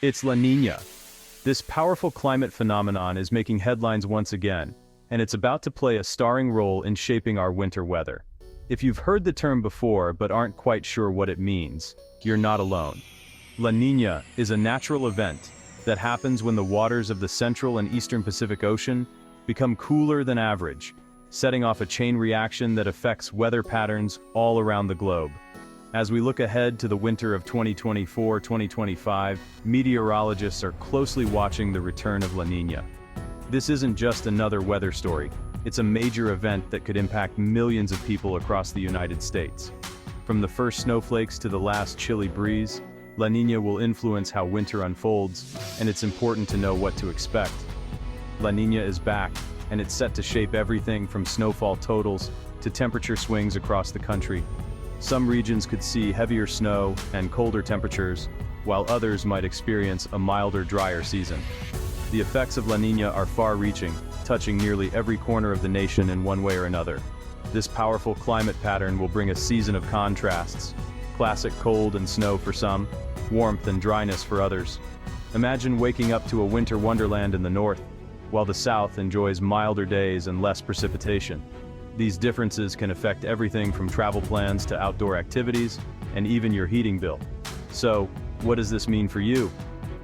It's La Niña. This powerful climate phenomenon is making headlines once again, and it's about to play a starring role in shaping our winter weather. If you've heard the term before but aren't quite sure what it means, you're not alone. La Niña is a natural event that happens when the waters of the Central and Eastern Pacific Ocean become cooler than average, setting off a chain reaction that affects weather patterns all around the globe. As we look ahead to the winter of 2024-2025, meteorologists are closely watching the return of La Niña. This isn't just another weather story, it's a major event that could impact millions of people across the United States. From the first snowflakes to the last chilly breeze, La Niña will influence how winter unfolds, and it's important to know what to expect. La Niña is back, and it's set to shape everything from snowfall totals to temperature swings across the country. Some regions could see heavier snow and colder temperatures, while others might experience a milder, drier season. The effects of La Niña are far-reaching, touching nearly every corner of the nation in one way or another. This powerful climate pattern will bring a season of contrasts: classic cold and snow for some, warmth and dryness for others. Imagine waking up to a winter wonderland in the north, while the south enjoys milder days and less precipitation. These differences can affect everything from travel plans to outdoor activities, and even your heating bill. So, what does this mean for you?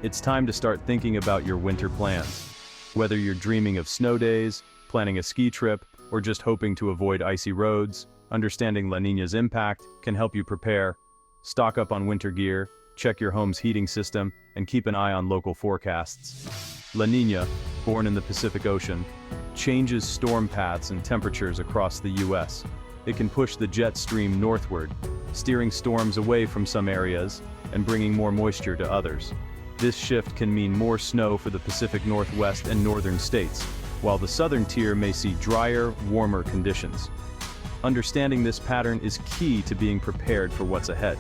It's time to start thinking about your winter plans. Whether you're dreaming of snow days, planning a ski trip, or just hoping to avoid icy roads, understanding La Niña's impact can help you prepare. Stock up on winter gear, check your home's heating system, and keep an eye on local forecasts. La Niña, born in the Pacific Ocean, changes storm paths and temperatures across the U.S. It can push the jet stream northward, steering storms away from some areas and bringing more moisture to others. This shift can mean more snow for the Pacific Northwest and northern states, while the southern tier may see drier, warmer conditions. Understanding this pattern is key to being prepared for what's ahead.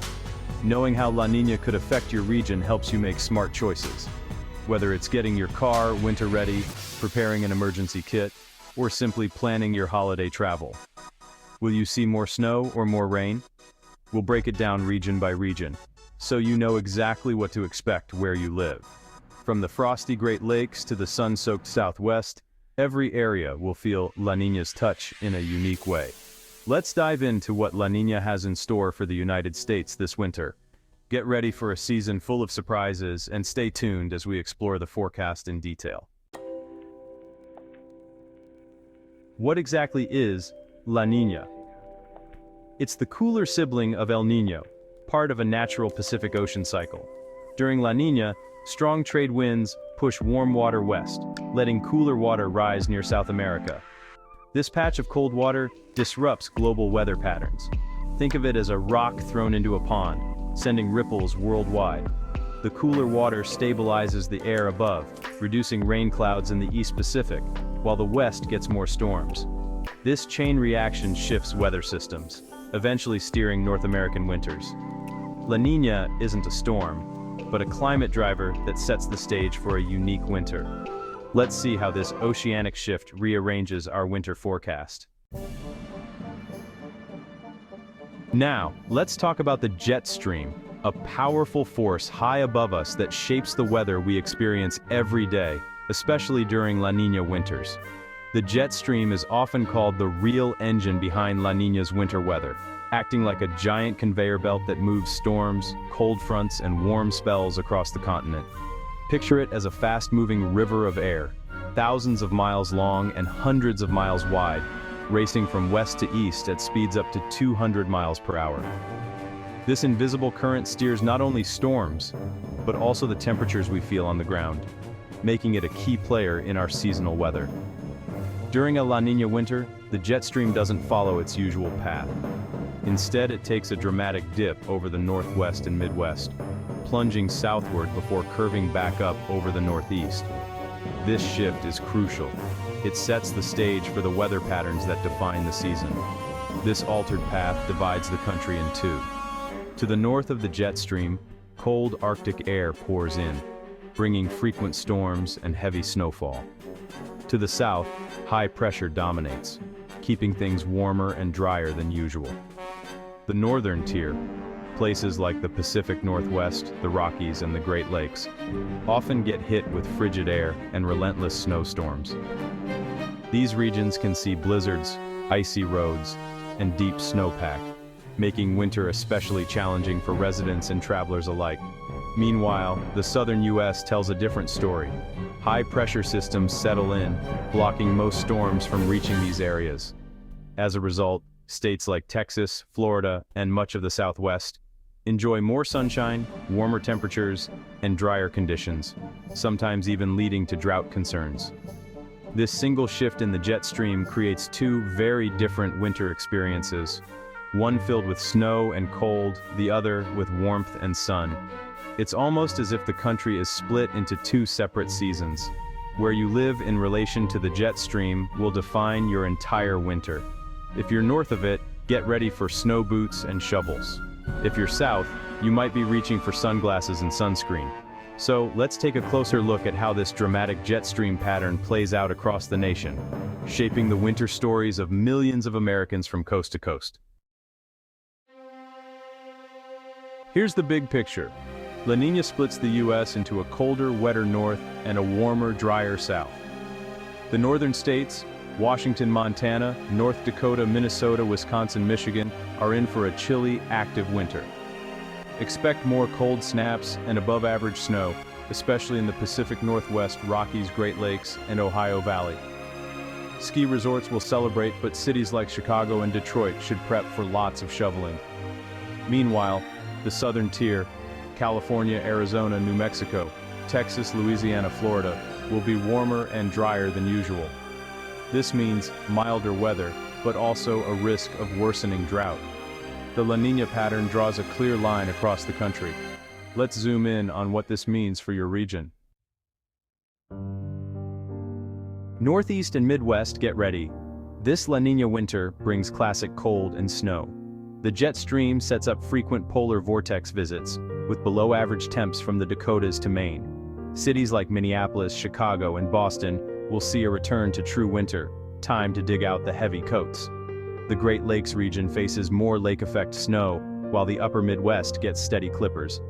Knowing how La Niña could affect your region helps you make smart choices. Whether it's getting your car winter ready, preparing an emergency kit, or simply planning your holiday travel. Will you see more snow or more rain? We'll break it down region by region, so you know exactly what to expect where you live. From the frosty Great Lakes to the sun-soaked Southwest, every area will feel La Niña's touch in a unique way. Let's dive into what La Niña has in store for the United States this winter. Get ready for a season full of surprises and stay tuned as we explore the forecast in detail. What exactly is La Niña? It's the cooler sibling of El Niño, part of a natural Pacific Ocean cycle. During La Niña, strong trade winds push warm water west, letting cooler water rise near South America. This patch of cold water disrupts global weather patterns. Think of it as a rock thrown into a pond, sending ripples worldwide. The cooler water stabilizes the air above, reducing rain clouds in the East Pacific, while the West gets more storms. This chain reaction shifts weather systems, eventually steering North American winters. La Niña isn't a storm, but a climate driver that sets the stage for a unique winter. Let's see how this oceanic shift rearranges our winter forecast. Now, let's talk about the jet stream, a powerful force high above us that shapes the weather we experience every day, especially during La Niña winters. The jet stream is often called the real engine behind La Niña's winter weather, acting like a giant conveyor belt that moves storms, cold fronts, and warm spells across the continent. Picture it as a fast-moving river of air, thousands of miles long and hundreds of miles wide, racing from west to east at speeds up to 200 miles per hour. This invisible current steers not only storms, but also the temperatures we feel on the ground, making it a key player in our seasonal weather. During a La Niña winter, the jet stream doesn't follow its usual path. Instead, it takes a dramatic dip over the northwest and midwest, plunging southward before curving back up over the northeast. This shift is crucial. It sets the stage for the weather patterns that define the season. This altered path divides the country in two. To the north of the jet stream, cold Arctic air pours in, bringing frequent storms and heavy snowfall. To the south, high pressure dominates, keeping things warmer and drier than usual. The northern tier, places like the Pacific Northwest, the Rockies, and the Great Lakes often get hit with frigid air and relentless snowstorms. These regions can see blizzards, icy roads, and deep snowpack, making winter especially challenging for residents and travelers alike. Meanwhile, the southern U.S. tells a different story. High-pressure systems settle in, blocking most storms from reaching these areas. As a result, states like Texas, Florida, and much of the Southwest enjoy more sunshine, warmer temperatures, and drier conditions, sometimes even leading to drought concerns. This single shift in the jet stream creates two very different winter experiences, one filled with snow and cold, the other with warmth and sun. It's almost as if the country is split into two separate seasons. Where you live in relation to the jet stream will define your entire winter. If you're north of it, get ready for snow boots and shovels. If you're south, you might be reaching for sunglasses and sunscreen. So let's take a closer look at how this dramatic jet stream pattern plays out across the nation, shaping the winter stories of millions of Americans from coast to coast. Here's the big picture. La Niña splits the U.S. into a colder, wetter north and a warmer, drier south. The northern states, Washington, Montana, North Dakota, Minnesota, Wisconsin, Michigan, are in for a chilly, active winter. Expect more cold snaps and above-average snow, especially in the Pacific Northwest, Rockies, Great Lakes, and Ohio Valley. Ski resorts will celebrate, but cities like Chicago and Detroit should prep for lots of shoveling. Meanwhile, the southern tier, California, Arizona, New Mexico, Texas, Louisiana, Florida, will be warmer and drier than usual. This means milder weather, but also a risk of worsening drought. The La Niña pattern draws a clear line across the country. Let's zoom in on what this means for your region. Northeast and Midwest, get ready. This La Niña winter brings classic cold and snow. The jet stream sets up frequent polar vortex visits, with below-average temps from the Dakotas to Maine. Cities like Minneapolis, Chicago, and Boston will see a return to true winter, time to dig out the heavy coats. The Great Lakes region faces more lake-effect snow, while the upper Midwest gets steady clippers.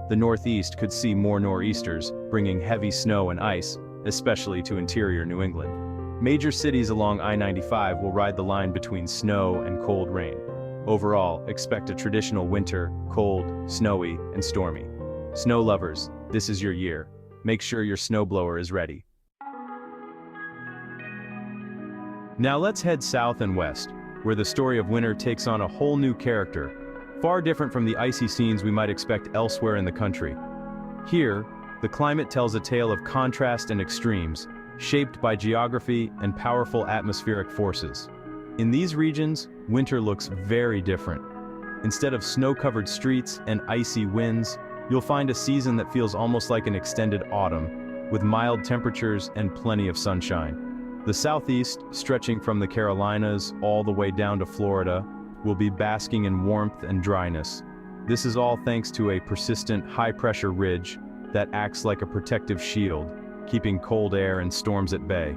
The Northeast could see more nor'easters, bringing heavy snow and ice, especially to interior New England. Major cities along I-95 will ride the line between snow and cold rain. Overall, expect a traditional winter, cold, snowy, and stormy. Snow lovers, this is your year. Make sure your snowblower is ready. Now let's head south and west, where the story of winter takes on a whole new character, far different from the icy scenes we might expect elsewhere in the country. Here, the climate tells a tale of contrast and extremes, shaped by geography and powerful atmospheric forces. In these regions, winter looks very different. Instead of snow-covered streets and icy winds, you'll find a season that feels almost like an extended autumn, with mild temperatures and plenty of sunshine. The southeast, stretching from the Carolinas all the way down to Florida, will be basking in warmth and dryness. This is all thanks to a persistent high-pressure ridge that acts like a protective shield, keeping cold air and storms at bay.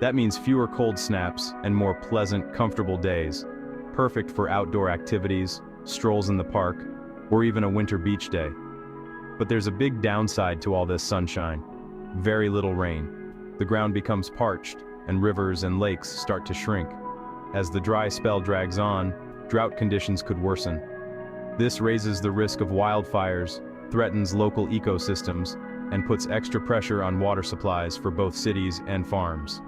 That means fewer cold snaps and more pleasant, comfortable days, perfect for outdoor activities, strolls in the park, or even a winter beach day. But there's a big downside to all this sunshine. Very little rain. The ground becomes parched, and rivers and lakes start to shrink. As the dry spell drags on, drought conditions could worsen. This raises the risk of wildfires, threatens local ecosystems, and puts extra pressure on water supplies for both cities and farms.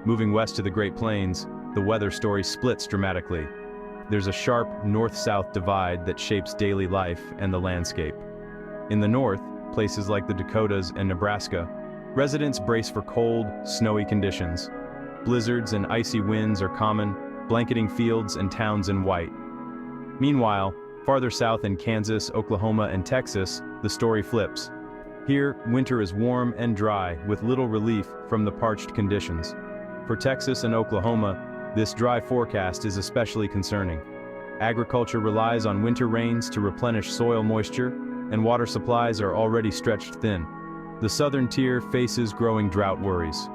Moving west to the Great Plains, the weather story splits dramatically. There's a sharp north-south divide that shapes daily life and the landscape. In the north, places like the Dakotas and Nebraska, residents brace for cold, snowy conditions. Blizzards and icy winds are common, blanketing fields and towns in white. Meanwhile, farther south in Kansas, Oklahoma, and Texas, the story flips. Here, winter is warm and dry, with little relief from the parched conditions. For Texas and Oklahoma, this dry forecast is especially concerning. Agriculture relies on winter rains to replenish soil moisture, and water supplies are already stretched thin. The southern tier faces growing drought worries.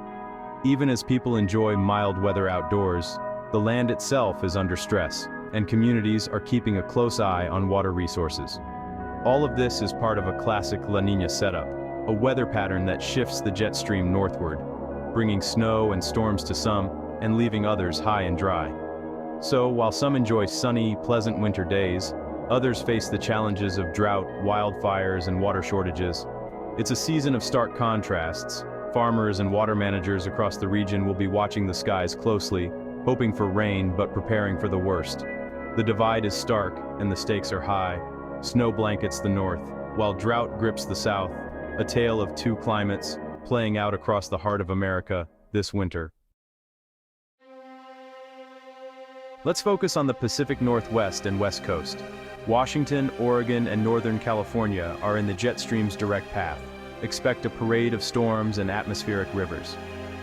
Even as people enjoy mild weather outdoors, the land itself is under stress, and communities are keeping a close eye on water resources. All of this is part of a classic La Niña setup, a weather pattern that shifts the jet stream northward, bringing snow and storms to some and leaving others high and dry. So, while some enjoy sunny, pleasant winter days, others face the challenges of drought, wildfires, and water shortages. It's a season of stark contrasts. Farmers and water managers across the region will be watching the skies closely, hoping for rain but preparing for the worst. The divide is stark and the stakes are high. Snow blankets the north, while drought grips the south, a tale of two climates playing out across the heart of America this winter. Let's focus on the Pacific Northwest and West Coast. Washington, Oregon, and Northern California are in the jet stream's direct path. Expect a parade of storms and atmospheric rivers.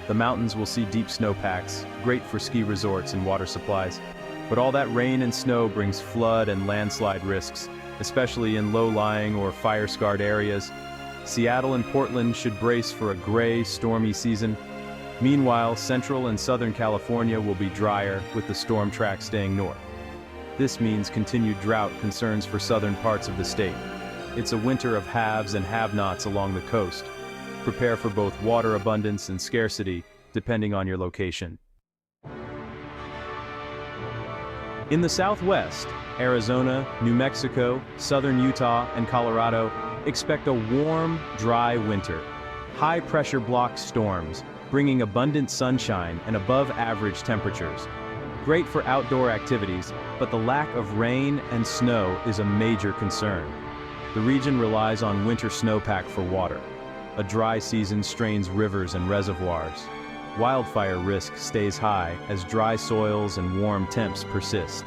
The mountains will see deep snowpacks, great for ski resorts and water supplies. But all that rain and snow brings flood and landslide risks, especially in low-lying or fire-scarred areas. Seattle and Portland should brace for a gray, stormy season. Meanwhile, Central and Southern California will be drier, with the storm track staying north. This means continued drought concerns for southern parts of the state. It's a winter of haves and have-nots along the coast. Prepare for both water abundance and scarcity, depending on your location. In the Southwest, Arizona, New Mexico, southern Utah, and Colorado, expect a warm, dry winter. High-pressure block storms, bringing abundant sunshine and above-average temperatures. Great for outdoor activities, but the lack of rain and snow is a major concern. The region relies on winter snowpack for water. A dry season strains rivers and reservoirs. Wildfire risk stays high as dry soils and warm temps persist.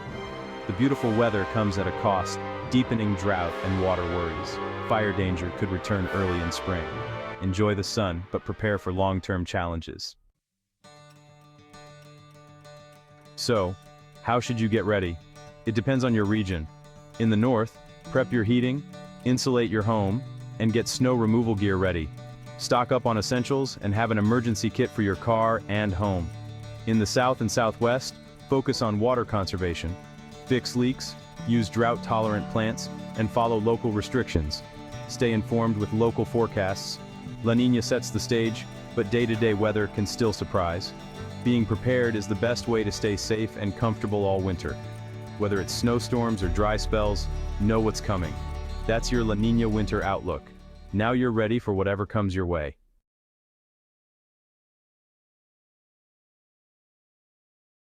The beautiful weather comes at a cost, deepening drought and water worries. Fire danger could return early in spring. Enjoy the sun, but prepare for long-term challenges. So, how should you get ready? It depends on your region. In the north, prep your heating, insulate your home, and get snow removal gear ready. Stock up on essentials and have an emergency kit for your car and home. In the south and southwest, focus on water conservation. Fix leaks, use drought-tolerant plants, and follow local restrictions. Stay informed with local forecasts. La Niña sets the stage, but day-to-day weather can still surprise. Being prepared is the best way to stay safe and comfortable all winter. Whether it's snowstorms or dry spells, know what's coming. That's your La Niña winter outlook. Now you're ready for whatever comes your way.